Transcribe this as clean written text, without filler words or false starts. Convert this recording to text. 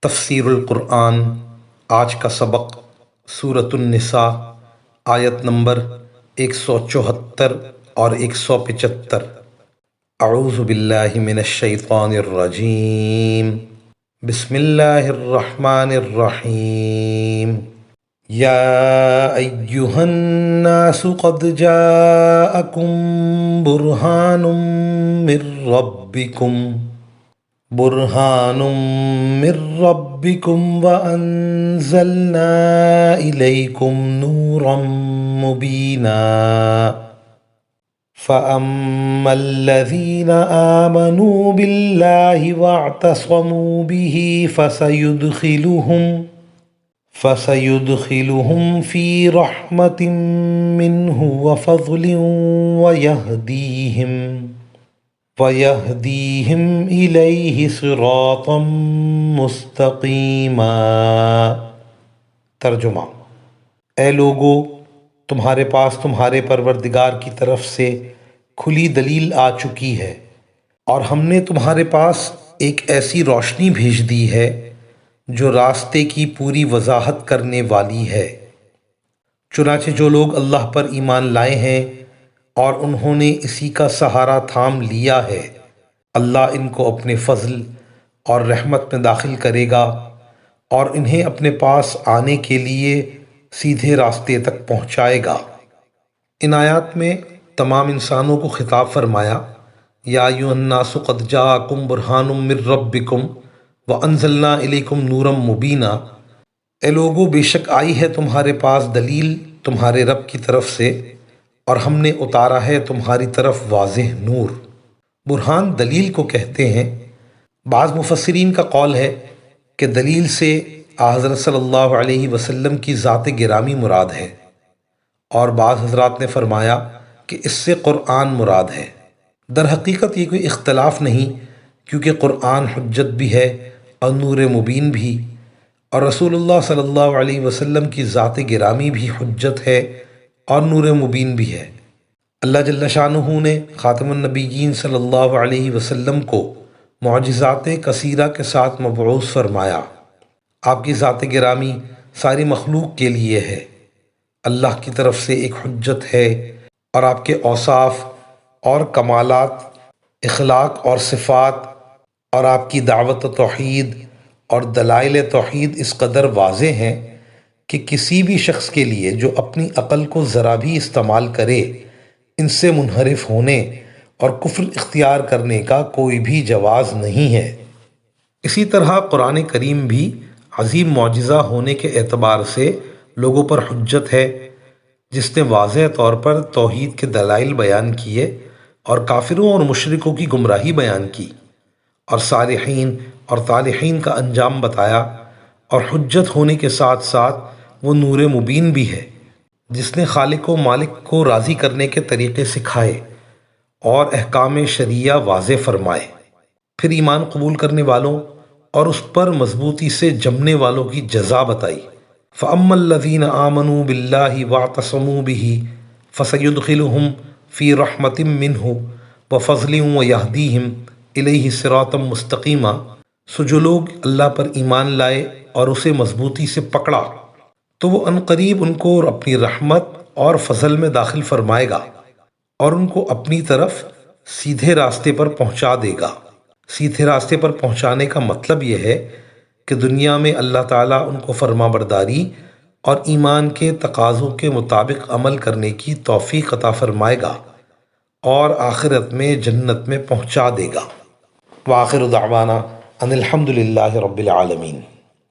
تفسیر القرآن۔ آج کا سبق سورۃ النساء آیت نمبر 174 اور 175۔ اعوذ باللہ من الشیطان الرجیم، بسم اللہ الرحمن الرحیم۔ یا ایہا الناس قد جاءکم برہان من ربکم وانزلنا الیکم نورا مبینا فأما الذین آمنوا باللہ واعتصموا بہ فسيدخلهم في رحمة منه وفضل ويهديهم إليه صراطا مستقيما۔ ترجمہ: اے لوگو، تمہارے پاس تمہارے پروردگار کی طرف سے کھلی دلیل آ چکی ہے، اور ہم نے تمہارے پاس ایک ایسی روشنی بھیج دی ہے جو راستے کی پوری وضاحت کرنے والی ہے۔ چنانچہ جو لوگ اللہ پر ایمان لائے ہیں اور انہوں نے اسی کا سہارا تھام لیا ہے، اللہ ان کو اپنے فضل اور رحمت میں داخل کرے گا اور انہیں اپنے پاس آنے کے لیے سیدھے راستے تک پہنچائے گا۔ ان آیات میں تمام انسانوں کو خطاب فرمایا، یا ایھا الناس قد جاءکم برہان من ربکم وانزلنا الیکم نورا مبینا۔ اے لوگو، بے شک آئی ہے تمہارے پاس دلیل تمہارے رب کی طرف سے، اور ہم نے اتارا ہے تمہاری طرف واضح نور۔ برہان دلیل کو کہتے ہیں۔ بعض مفسرین کا قول ہے کہ دلیل سے حضرت صلی اللہ علیہ وسلم کی ذات گرامی مراد ہے، اور بعض حضرات نے فرمایا کہ اس سے قرآن مراد ہے۔ در حقیقت یہ کوئی اختلاف نہیں، کیونکہ قرآن حجت بھی ہے اور نور مبین بھی، اور رسول اللہ صلی اللہ علیہ وسلم کی ذات گرامی بھی حجت ہے اور نور مبین بھی ہے۔ اللہ جل شانہ نے خاتم النبیین صلی اللہ علیہ وسلم کو معجزات کثیرہ کے ساتھ مبعوث فرمایا۔ آپ کی ذات گرامی ساری مخلوق کے لیے ہے، اللہ کی طرف سے ایک حجت ہے، اور آپ کے اوصاف اور کمالات، اخلاق اور صفات، اور آپ کی دعوت توحید اور دلائل توحید اس قدر واضح ہیں کہ کسی بھی شخص کے لیے جو اپنی عقل کو ذرا بھی استعمال کرے، ان سے منحرف ہونے اور کفر اختیار کرنے کا کوئی بھی جواز نہیں ہے۔ اسی طرح قرآن کریم بھی عظیم معجزہ ہونے کے اعتبار سے لوگوں پر حجت ہے، جس نے واضح طور پر توحید کے دلائل بیان کیے اور کافروں اور مشرکوں کی گمراہی بیان کی، اور صالحین اور طالحین کا انجام بتایا، اور حجت ہونے کے ساتھ ساتھ وہ نور مبین بھی ہے، جس نے خالق و مالک کو راضی کرنے کے طریقے سکھائے اور احکام شرعیہ واضح فرمائے۔ پھر ایمان قبول کرنے والوں اور اس پر مضبوطی سے جمنے والوں کی جزا بتائی۔ فَأَمَّا الَّذِينَ آمَنُوا بِاللَّهِ وَاعْتَصَمُوا بِهِ فَسَيُدْخِلُهُمْ فِي رَحْمَةٍ مِّنْهُ وَفَضْلٍ وَيَهْدِيهِمْ إِلَيْهِ صِرَاطًا مُسْتَقِيمًا۔ سو جو لوگ اللہ پر ایمان لائے اور اسے مضبوطی سے پکڑا تو وہ عنقریب ان کو اپنی رحمت اور فضل میں داخل فرمائے گا، اور ان کو اپنی طرف سیدھے راستے پر پہنچا دے گا۔ سیدھے راستے پر پہنچانے کا مطلب یہ ہے کہ دنیا میں اللہ تعالیٰ ان کو فرما برداری اور ایمان کے تقاضوں کے مطابق عمل کرنے کی توفیق عطا فرمائے گا، اور آخرت میں جنت میں پہنچا دے گا۔ وآخر دعوانا ان الحمد للہ رب العالمین۔